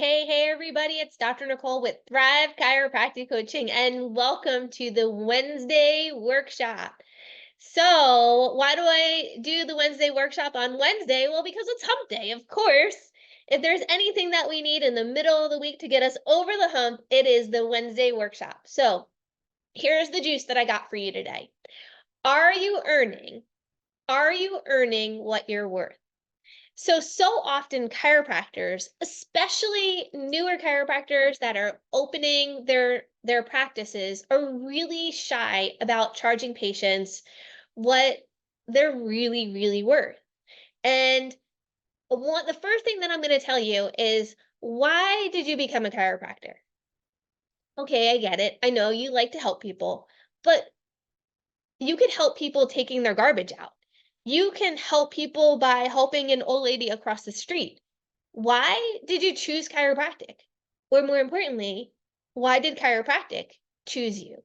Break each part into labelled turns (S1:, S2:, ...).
S1: Hey, everybody, it's Dr. Nicole with Thrive Chiropractic Coaching, and welcome to the Wednesday workshop. So, why do I do the Wednesday workshop on Wednesday? Well, because it's hump day, of course. If there's anything that we need in the middle of the week to get us over the hump, it is the Wednesday workshop. So, here's the juice that I got for you today. Are you earning? Are you earning what you're worth? So often chiropractors, especially newer chiropractors that are opening their practices, are really shy about charging patients what they're really worth. And the first thing that I'm going to tell you is, why did you become a chiropractor? Okay, I get it. I know you like to help people, but you could help people taking their garbage out. You can help people by helping an old lady across the street. Why did you choose chiropractic? Or more importantly, why did chiropractic choose you?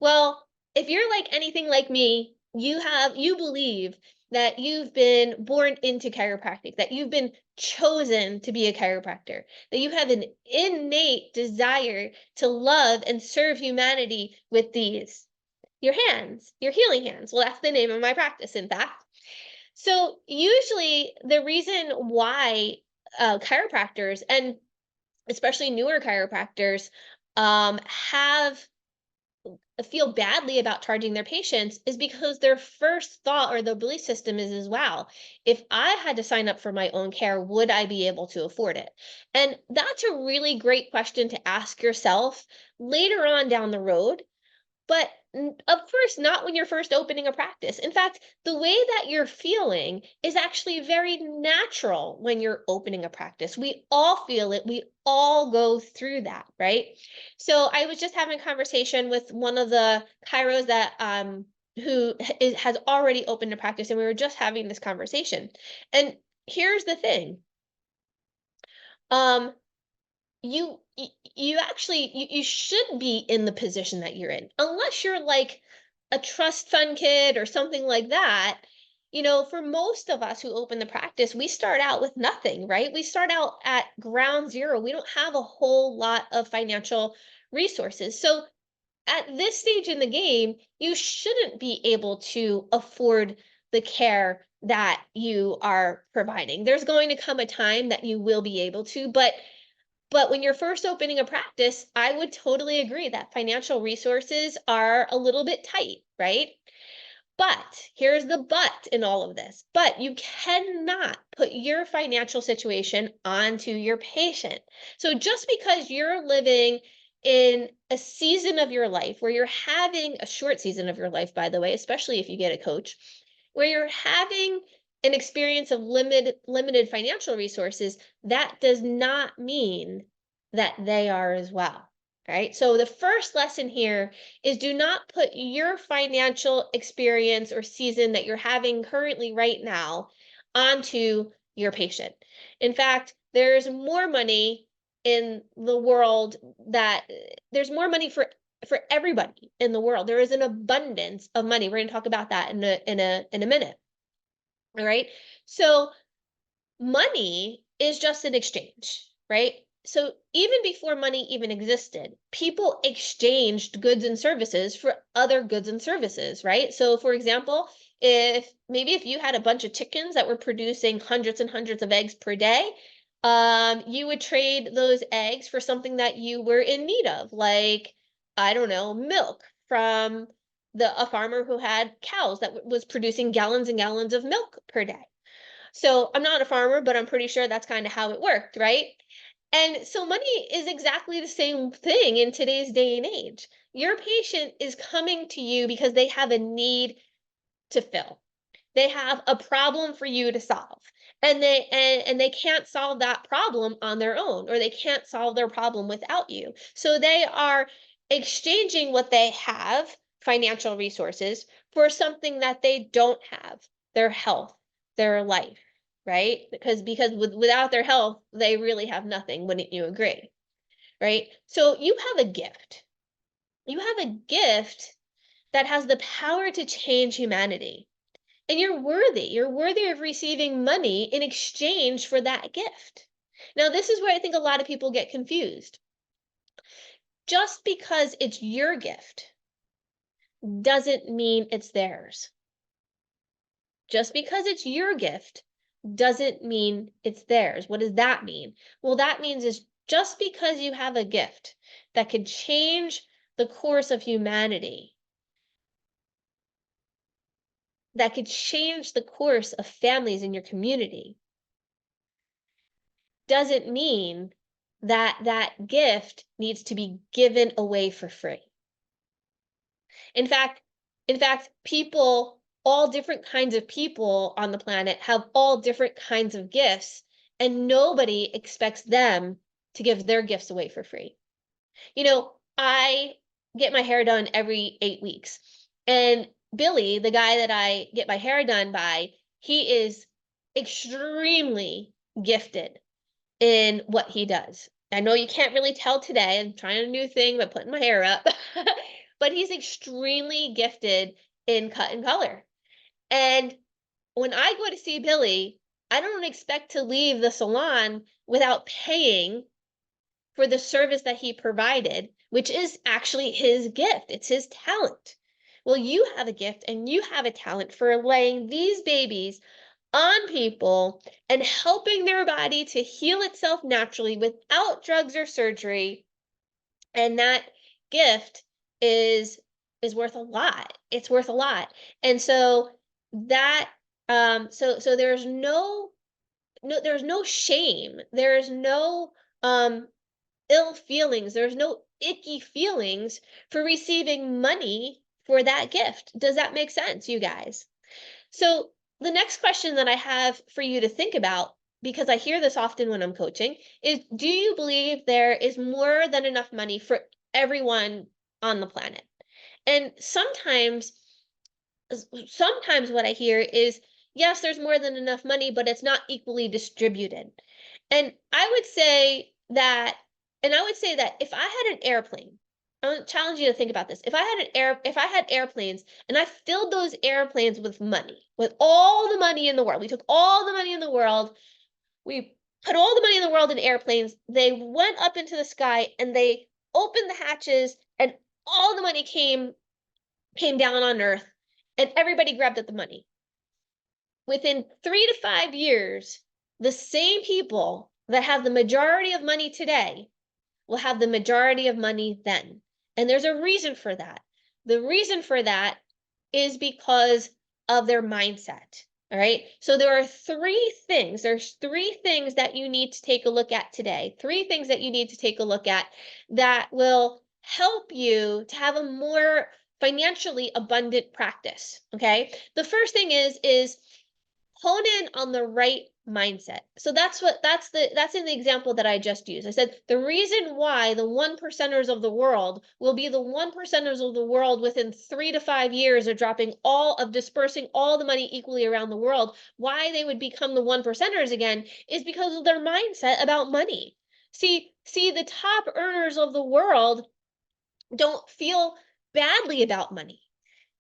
S1: Well, if you're like anything like me, you believe that you've been born into chiropractic, that you've been chosen to be a chiropractor, that you have an innate desire to love and serve humanity with these your hands, your healing hands. Well, that's the name of my practice, in fact. So, usually, the reason why chiropractors, and especially newer chiropractors, have feel badly about charging their patients is because their first thought or their belief system is wow, if I had to sign up for my own care, would I be able to afford it? And that's a really great question to ask yourself later on down the road, but of course, not when you're first opening a practice. In fact, the way that you're feeling is actually very natural when you're opening a practice. We all feel it. We all go through that, right? So I was just having a conversation with one of the chiros that has already opened a practice, and we were just having this conversation. And here's the thing. Um, you actually you should be in the position that you're in, unless you're like a trust fund kid or something like that. For most of us who open the practice, we start out with nothing, right? We start out at ground zero. We don't have a whole lot of financial resources. So at this stage in the game, you shouldn't be able to afford the care that you are providing. There's going to come a time that you will be able to, but when you're first opening a practice, I would totally agree that financial resources are a little bit tight, right? But here's the but in all of this. But you cannot put your financial situation onto your patient. So just because you're living in a season of your life where you're having a short season of your life, by the way, especially if you get a coach, where you're having an experience of limited financial resources, that does not mean that they are as well. Right? So the first lesson here is, do not put your financial experience or season that you're having currently right now onto your patient. In fact, there's more money for everybody in the world. There is an abundance of money. We're going to talk about that in a minute. All right? So money is just an exchange, right? So even before money even existed, people exchanged goods and services for other goods and services, right? So for example, if you had a bunch of chickens that were producing hundreds and hundreds of eggs per day, you would trade those eggs for something that you were in need of, like, I don't know, milk from a farmer who had cows that was producing gallons and gallons of milk per day. So I'm not a farmer, but I'm pretty sure that's kind of how it worked, right? And so money is exactly the same thing in today's day and age. Your patient is coming to you because they have a need to fill. They have a problem for you to solve. And they can't solve that problem on their own, or they can't solve their problem without you. So they are exchanging what they have, financial resources, for something that they don't have, their health, their life, right? Because without their health, they really have nothing, wouldn't you agree? Right? So you have a gift. You have a gift that has the power to change humanity. And you're worthy. You're worthy of receiving money in exchange for that gift. Now, this is where I think a lot of people get confused. Just because it's your gift doesn't mean it's theirs. Just because it's your gift doesn't mean it's theirs. What does that mean? Well, that means is just because you have a gift that could change the course of humanity, that could change the course of families in your community, doesn't mean that that gift needs to be given away for free. In fact, people, all different kinds of people on the planet have all different kinds of gifts, and nobody expects them to give their gifts away for free. I get my hair done every 8 weeks, and Billy, the guy that I get my hair done by, he is extremely gifted in what he does. I know you can't really tell today. I'm trying a new thing by putting my hair up, but he's extremely gifted in cut and color. And when I go to see Billy, I don't expect to leave the salon without paying for the service that he provided, which is actually his gift. It's his talent. Well, you have a gift and you have a talent for laying these babies on people and helping their body to heal itself naturally without drugs or surgery. And that gift is worth a lot. It's worth a lot. And so that so there's no shame. There's no ill feelings. There's no icky feelings for receiving money for that gift. Does that make sense, you guys? So the next question that I have for you to think about, because I hear this often when I'm coaching, is do you believe there is more than enough money for everyone on the planet? And sometimes what I hear is, yes, there's more than enough money, but it's not equally distributed. And I would say that, if I had an airplane, I want to challenge you to think about this. If I had airplanes and I filled those airplanes with money, with all the money in the world, we took all the money in the world, we put all the money in the world in airplanes, they went up into the sky and they opened the hatches and all the money came down on Earth and everybody grabbed at the money. Within 3 to 5 years, the same people that have the majority of money today will have the majority of money then. And there's a reason for that. The reason for that is because of their mindset. All right. So there's three things that you need to take a look at today. Three things that you need to take a look at that will help you to have a more financially abundant practice. Okay. The first thing is hone in on the right mindset. So that's in the example that I just used. I said the reason why the 1%ers of the world will be the 1%ers of the world within 3 to 5 years of dispersing all the money equally around the world, why they would become the 1%ers again is because of their mindset about money. See, the top earners of the world don't feel badly about money.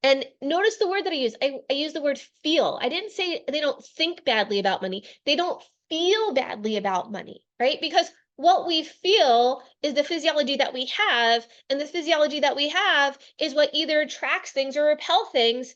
S1: And notice the word that I use. I use the word feel. I didn't say they don't think badly about money. They don't feel badly about money, right? Because what we feel is the physiology that we have, and the physiology that we have is what either attracts things or repel things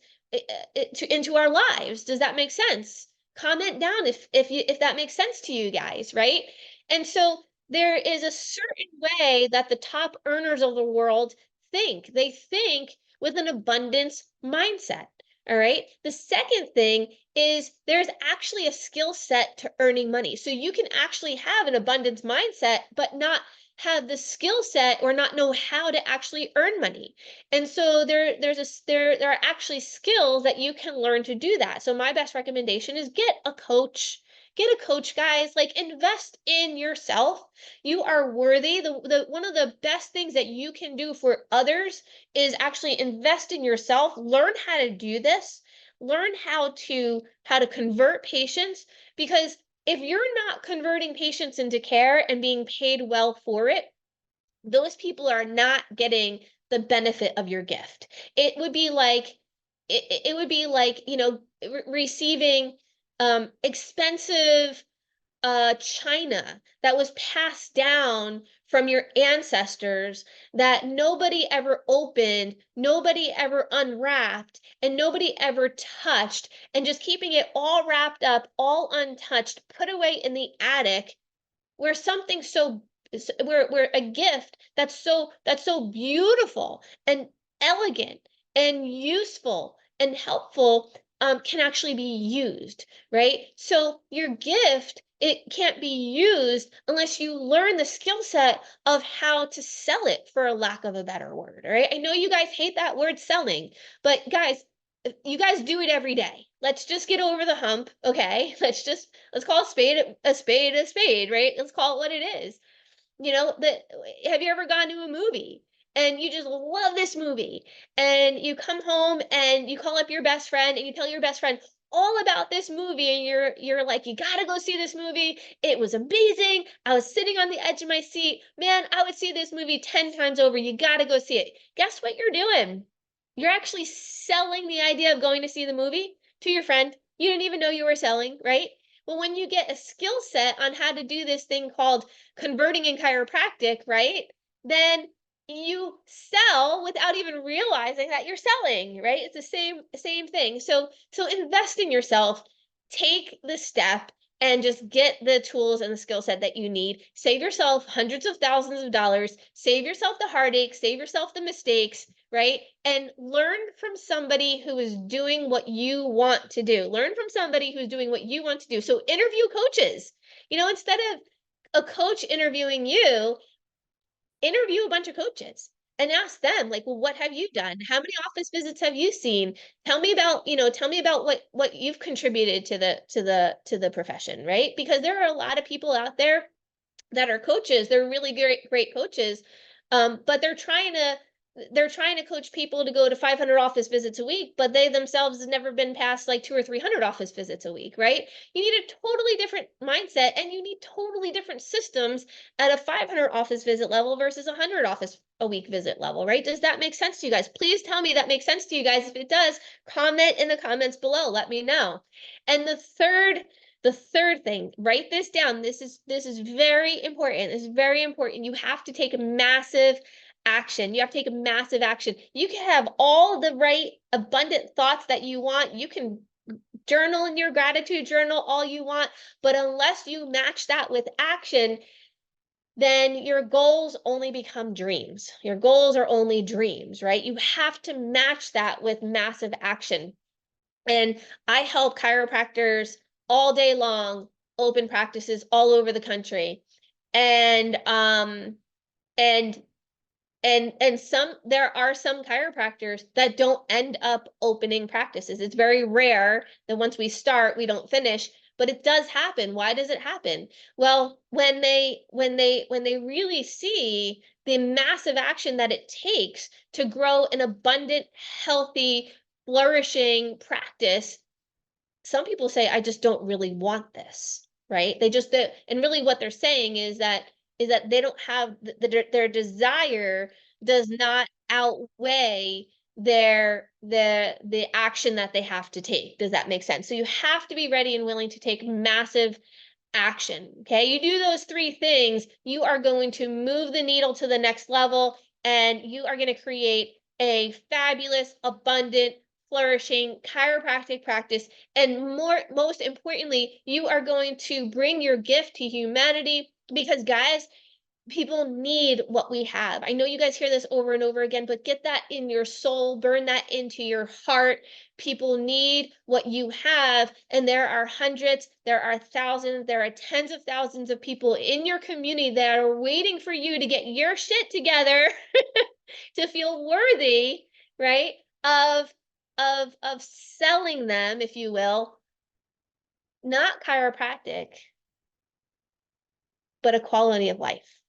S1: into our lives. Does that make sense? Comment down if that makes sense to you guys, right? And so there is a certain way that the top earners of the world think. They think with an abundance mindset. All right. The second thing is there's actually a skill set to earning money. So you can actually have an abundance mindset, but not have the skill set or not know how to actually earn money. And so there are actually skills that you can learn to do that. So my best recommendation is get a coach. Get a coach, guys. Like, invest in yourself. You are worthy. The one of the best things that you can do for others is actually invest in yourself. Learn how to do this. Learn how to convert patients, because if you're not converting patients into care and being paid well for it, those people are not getting the benefit of your gift. It would be like receiving expensive china that was passed down from your ancestors that nobody ever opened, nobody ever unwrapped, and nobody ever touched, and just keeping it all wrapped up, all untouched, put away in the attic, where something so where a gift that's so beautiful and elegant and useful and helpful can actually be used, right? So your gift, it can't be used unless you learn the skill set of how to sell it, for a lack of a better word, right? I know you guys hate that word selling, but guys, you guys do it every day. Let's just get over the hump, okay? Let's call a spade a spade a spade, right? Let's call it what it is. Have you ever gone to a movie and you just love this movie, and you come home and you call up your best friend and you tell your best friend all about this movie, and you're like, you gotta go see this movie. It was amazing. I was sitting on the edge of my seat. Man, I would see this movie 10 times over. You gotta go see it. Guess what you're doing? You're actually selling the idea of going to see the movie to your friend. You didn't even know you were selling, right? Well, when you get a skill set on how to do this thing called converting in chiropractic, right? Then you sell without even realizing that you're selling, right? It's the same thing. So invest in yourself, take the step, and just get the tools and the skill set that you need. Save yourself hundreds of thousands of dollars, save yourself the heartache, save yourself the mistakes, right? And learn from somebody who is doing what you want to do. Learn from somebody who's doing what you want to do. So interview coaches. Instead of a coach interviewing you, interview a bunch of coaches and ask them, like, well, what have you done? How many office visits have you seen? Tell me about what you've contributed to the profession, right? Because there are a lot of people out there that are coaches. They're really great coaches, but they're trying to coach people to go to 500 office visits a week, but they themselves have never been past like 200 or 300 office visits a week, right? You need a totally different mindset, and you need totally different systems at a 500 office visit level versus 100 office a week visit level, right? Does that make sense to you guys? Please tell me that makes sense to you guys. If it does, comment in the comments below. Let me know. And the third thing, write this down. This is very important. This is very important. You have to take massive action. You have to take massive action. You can have all the right abundant thoughts that you want. You can journal in your gratitude journal all you want, but unless you match that with action, then your goals only become dreams. Your goals are only dreams, right? You have to match that with massive action. And I help chiropractors all day long open practices all over the country. And and there are some chiropractors that don't end up opening practices. It's very rare that once we start, we don't finish, but it does happen. Why does it happen? Well, when they really see the massive action that it takes to grow an abundant, healthy, flourishing practice, some people say, I just don't really want this, right? And really what they're saying is that they don't have their desire does not outweigh the action that they have to take. Does that make sense? So you have to be ready and willing to take massive action. Okay, you do those three things, you are going to move the needle to the next level, and you are going to create a fabulous, abundant, flourishing chiropractic practice. And most importantly, you are going to bring your gift to humanity, because guys, people need what we have. I know you guys hear this over and over again, but get that in your soul, burn that into your heart. People need what you have, and there are hundreds, there are thousands, there are tens of thousands of people in your community that are waiting for you to get your shit together to feel worthy, right? Of selling them, if you will, not chiropractic, but a quality of life.